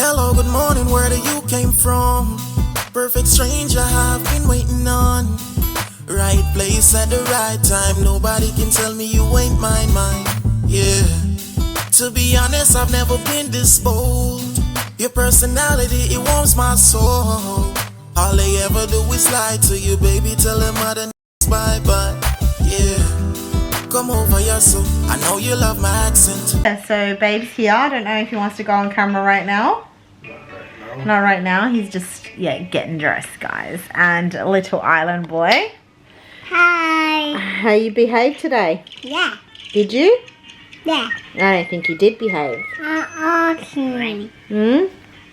Hello, good morning, where do you came from? Perfect stranger I've been waiting on. Right place at the right time, nobody can tell me you ain't mine, yeah. To be honest, I've never been this bold. Your personality, it warms my soul. All they ever do is lie to you, baby, tell them other n***s bye-bye, yeah. Come over here, so I know you love my accent. Yeah, so Babe's here. I don't know if he wants to go on camera right now. Not right now. He's just, yeah, getting dressed, guys. And little island boy. Hi. How you behaved today? Yeah. Did you? Yeah. I don't think you did behave. Okay.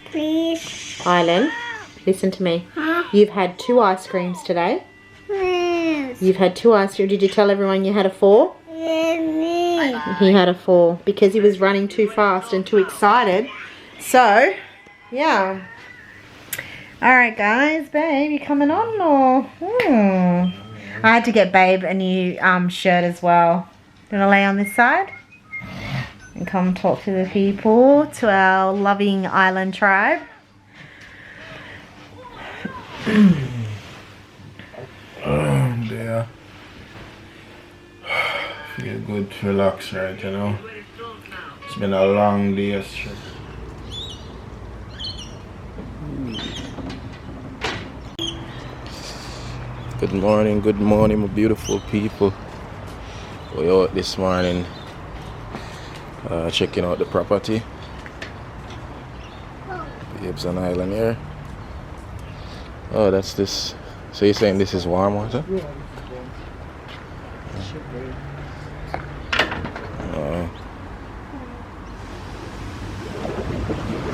Please. Island, listen to me. Huh? You've had 2 ice creams today. Yes. You've had 2 ice creams. Did you tell everyone you had a 4? Yes. He had a 4 because he was running too fast and too excited. So, yeah. Alright guys, Babe, you coming on or? I had to get Babe a new shirt as well. You want to lay on this side? And come talk to the people, to our loving island tribe. Oh dear. Feel good to relax, right, you know. It's been a long day yesterday. Good morning, my beautiful people. We're out this morning checking out the property. Babes on island here. Oh, that's this. So you're saying this is warm water? Yeah.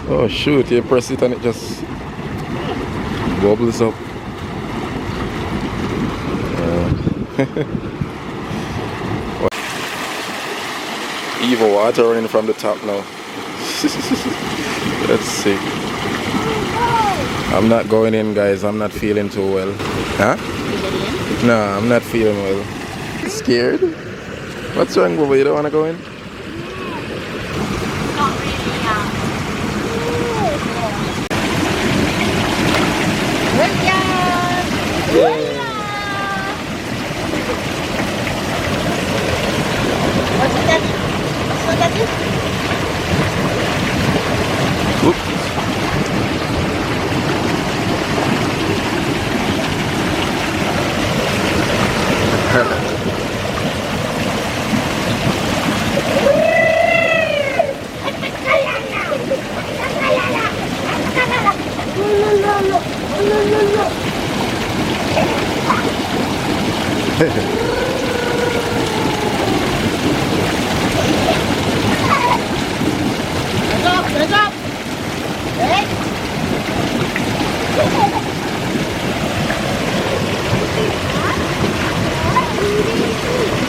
Oh shoot, you press it and it just bubbles up. Even water running from the top now. Let's see. I'm not going in, guys. I'm not feeling too well. Huh? No, I'm not feeling well. Scared? What's wrong, Bubba? You don't want to go in? Not really,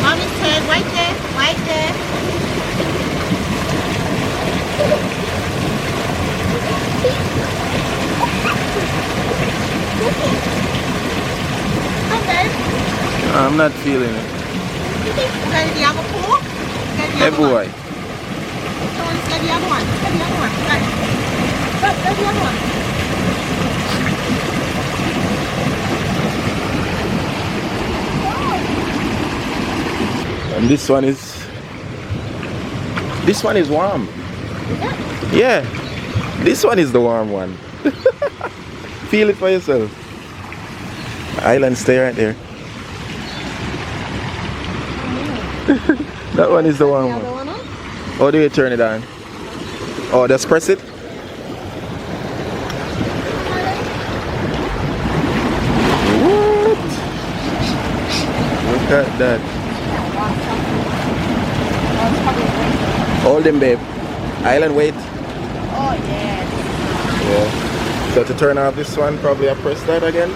Mommy's turn, right there, right there. I'm not feeling it. Get the other pool. Hey, boy. Get the other one. Get the other one. Get the other one. And this one is warm. Yeah, this one is the warm one. Feel it for yourself. Island, stay right there. That one is the warm one. How do you turn it on? Oh, just press it. What? Look at that. Hold him, babe. Island, wait. Oh, yeah. Yeah. So to turn off this one, probably I press that again.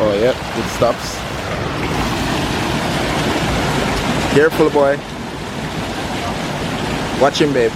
Oh, yeah, it stops. Careful, boy. Watch him, babe.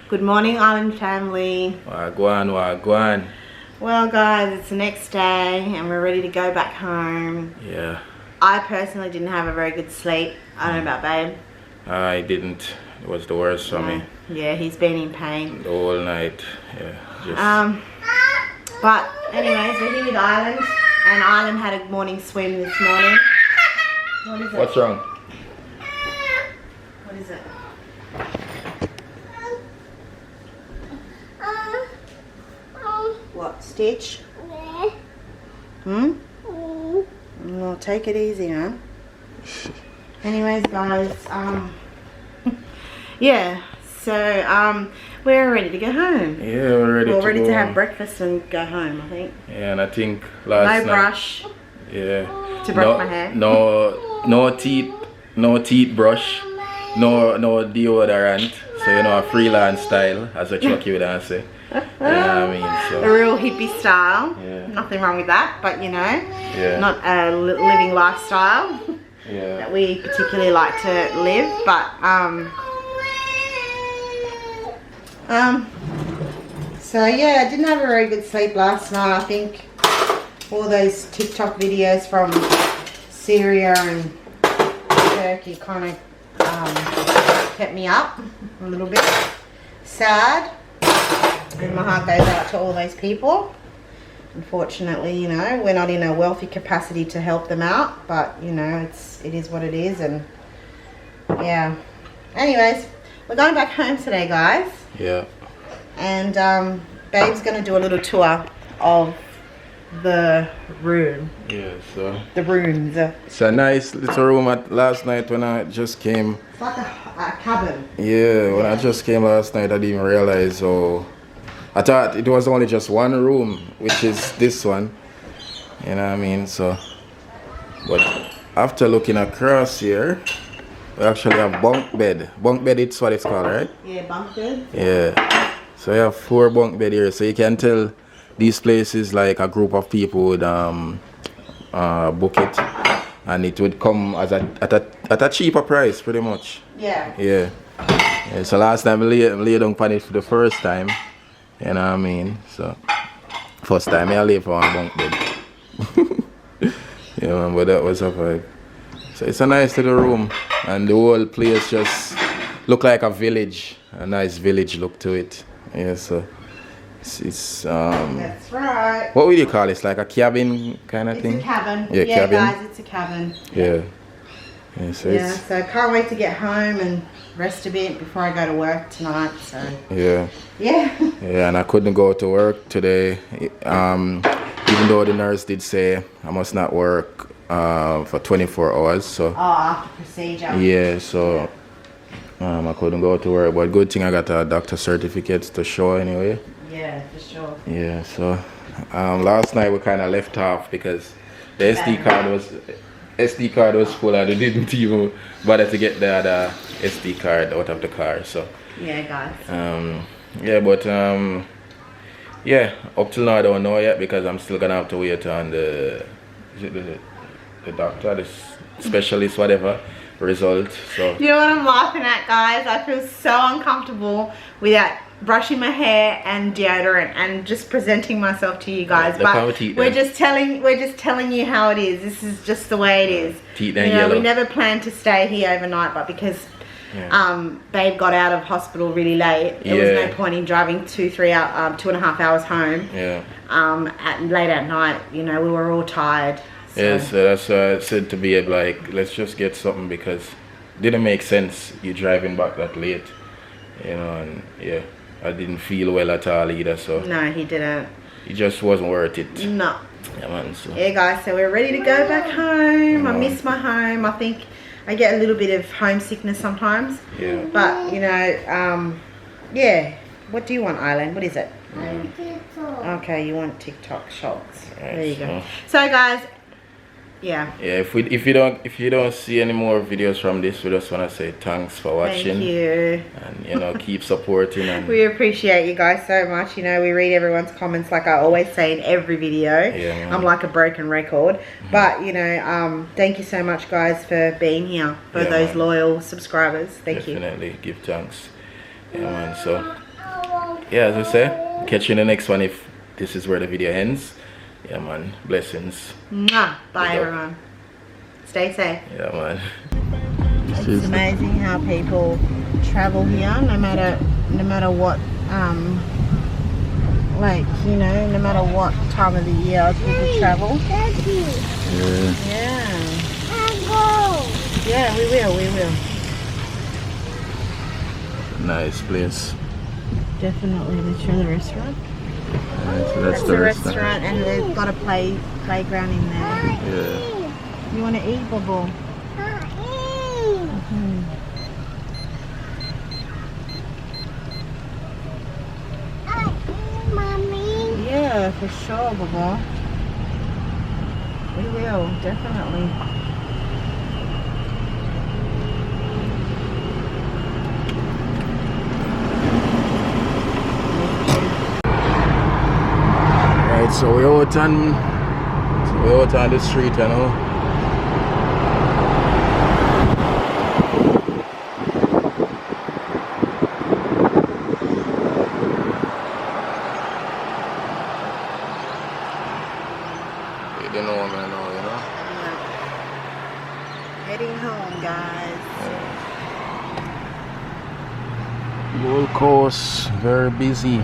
Good morning, Island family. Wagwan, wagwan. Well, guys, it's the next day and we're ready to go back home. Yeah. I personally didn't have a very good sleep. I don't know about Babe. I didn't. It was the worst for me. Yeah, he's been in pain. The whole night. Yeah. But anyways, we're here with Island, and Island had a morning swim this morning. What is it? What's wrong? What is it? What, Stitch? Well, take it easy, huh? Anyways, guys, yeah, so, we're ready to go home. Yeah, we're ready to have breakfast and go home, I think. Yeah, and I think last night... No brush. Yeah. To brush my hair. No teeth brush. No deodorant. So, you know, a freelance style, as a Chucky would say. Yeah, I mean, so. A real hippie style. Yeah. Nothing wrong with that, but you know, yeah. Not a living lifestyle yeah. that we particularly like to live. But so yeah, I didn't have a very good sleep last night. I think all those TikTok videos from Syria and Turkey kind of kept me up a little bit. Sad. And my heart goes out to all those people. Unfortunately, you know, we're not in a wealthy capacity to help them out, but you know, it is what it is, and yeah. Anyways, we're going back home today, guys. Yeah. And Babe's gonna do a little tour of the room. Yeah, so the rooms. It's a nice little room last night when I just came. It's like a cabin. Yeah, when I just came last night, I didn't realize I thought it was only just one room, which is this one. You know what I mean? So, but after looking across here, we actually have bunk bed. Bunk bed, it's what it's called, right? Yeah, bunk bed. Yeah. So we have 4 bunk bed here. So you can tell these places like a group of people would book it, and it would come as at a cheaper price, pretty much. Yeah. Yeah. Yeah, so last time I laid down on it for the first time. You know what I mean? So, first time I lay for one bunk bed. Yeah, man, but that was a vibe. So it's a nice little room, and the whole place just look like a village. A nice village look to it. Yeah, so it's That's right. what would you call it? It's like a cabin kind of thing? It's a cabin. Yeah, cabin. Guys, it's a cabin. Yeah. Yeah, so Yeah, so I can't wait to get home and rest a bit before I go to work tonight, so. Yeah. Yeah. Yeah, and I couldn't go to work today, even though the nurse did say I must not work for 24 hours, so. Oh, after procedure. Yeah, so I couldn't go to work, but good thing I got a doctor certificates to show anyway. Yeah, for sure. Yeah, so last night we kind of left off because the SD card was full and they didn't even bother to get the other SD card out of the car, so. Yeah, guys. Yeah, but yeah, up till now I don't know yet because I'm still gonna have to wait on the the doctor, the specialist, whatever result. So You know what I'm laughing at, guys? I feel so uncomfortable without brushing my hair and deodorant and just presenting myself to you guys. But we're just telling you how it is. This is just the way it is. Teeth and yellow. We never planned to stay here overnight, but because Babe got out of hospital really late, there was no point in driving 2.5 hours home. Yeah. Late at night, you know, we were all tired. So. Yeah, so that's why I said to be like, let's just get something, because it didn't make sense you driving back that late, you know, and yeah, I didn't feel well at all either, so. No, he didn't. It just wasn't worth it. No. Yeah, man, so. Yeah, guys, so we're ready to go back home. I miss my home. I think I get a little bit of homesickness sometimes. Yeah. But, you know, yeah. What do you want, Eileen? What is it? Okay, you want TikTok shots. Right, there you go. So, guys, yeah. Yeah, if you don't see any more videos from this, we just want to say thanks for watching. Thank you. And you know, keep supporting. And we appreciate you guys so much. You know, we read everyone's comments like I always say in every video. Yeah, I'm like a broken record. But you know, thank you so much, guys, for being here, for those loyal subscribers. Thank you. Definitely give thanks. Yeah, man. So yeah, as I say, catch you in the next one if this is where the video ends. Yeah, man. Blessings. Mwah. Bye, everyone. Stay safe. Yeah, man. It's amazing how people travel here, no matter what, like, you know, no matter what time of the year people travel. Yeah. Yeah, we will. Nice place. Definitely. Let's show the restaurant. So that's the restaurant, and they've got a playground in there. Yeah. You want to eat, Bobo? Mommy. Yeah, for sure, Bobo. We will, definitely. Right, so we're out on the street, you know. You don't know, man, now, you know. Heading home, guys. Gold Coast, very busy.